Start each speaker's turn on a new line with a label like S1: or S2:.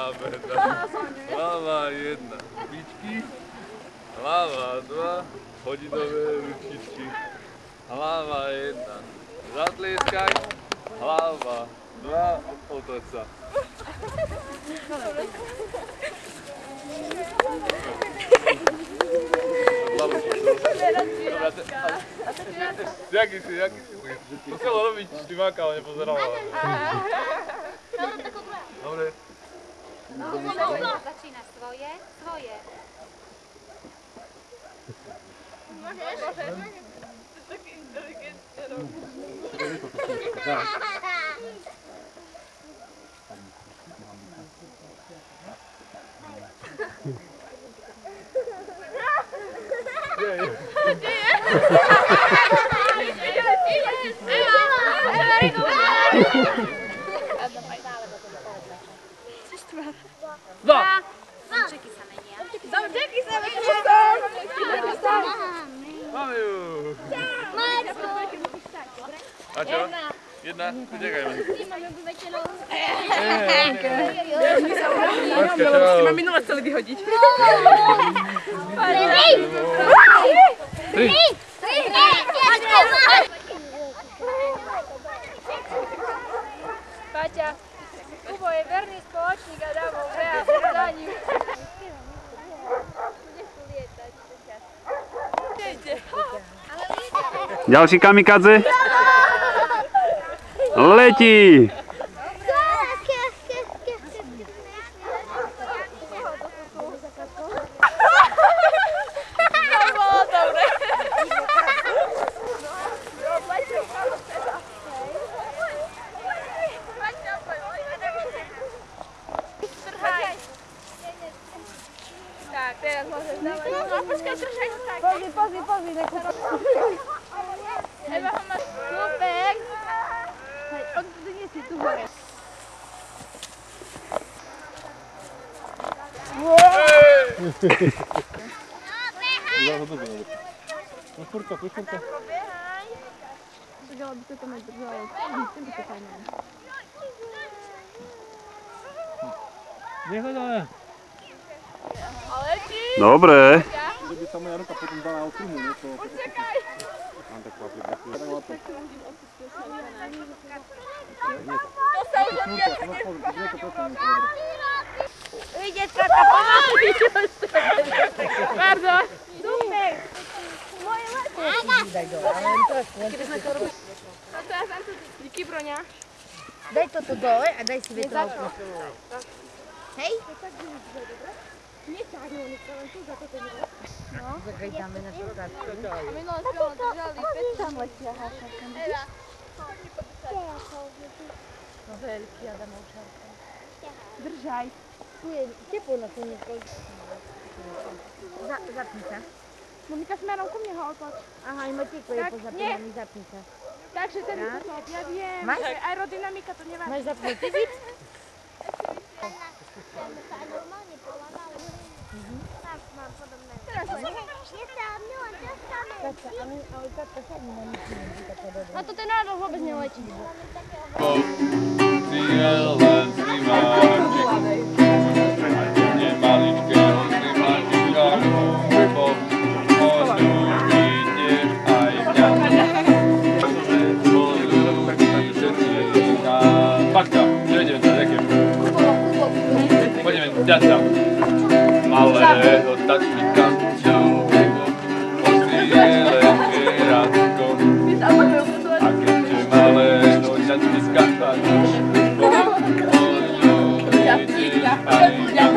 S1: zábeda. Hlava 1, špičky. Hlava 2, hodinové ručičky. Hlava 1, zatlieskaj. Hlava 2, otoč sa. Jaký si? To chcelo robiť Štimáka, ale nepozerala. Dobre.
S2: Začína svoje.
S3: Môžeš? Taký inteligentný rok.
S2: Domčeky sa menia.
S1: Máme ju. A čo? Jedna? Čakaj.
S3: Musíme minule chceli vyhodiť.
S1: 3.
S3: Paťa, Kubo je verný spoločník a dávol za ním.
S4: Ďalší kamikadze. Letí.
S3: Tak, teraz môžeš dávať. No, počkaj, držaj ho tak.
S5: Pozri,
S3: Eva ho má super.
S5: on tu nesie tu hore.
S1: Pušpurka.
S5: Držala by sa to nedržalo. Ten by to fajn.
S1: Nehľadáme.
S4: Dobre.
S1: Že by sa moja ruka potom dala okrúhnu, niečo.
S3: Počakaj.
S1: Mám takú aplikáciu.
S3: To sa už odtiaľne.
S5: Ide trocha pomaly.
S3: Pardon.
S5: Super. Moje leto.
S3: Kedy sme to robili. A teraz tam tu díky, Broňa.
S5: Daj to tu dole a daj si vetrovku. Hej? No. Zakaj dáme našu kartu.
S3: A minulé sme ho držali.
S5: Tam letia hašarka.
S3: Eva.
S5: No veľký Adamov šarka. Držaj. Tu je teplo na slnečko. Zapni sa.
S3: Monika, smerom ku mne ho otoč.
S5: Aha, i Matíko je pozapínaný, zapni sa.
S3: Takže ten potop, ja viem,
S5: Máš?
S3: že aerodynamika to nevadí.
S5: Máš zapnutý zip?
S3: A to ten nádol vôbec neletí.
S1: Ciel len slimáčik, nemaličkého slimáčika, po možnú vidieť aj mňa. Paťka, ideme sa ďakujem. Poďme ďaťa. Malého tačíka, ostrielené rádko. A keďže malého tačíka, vidieť aj mňa.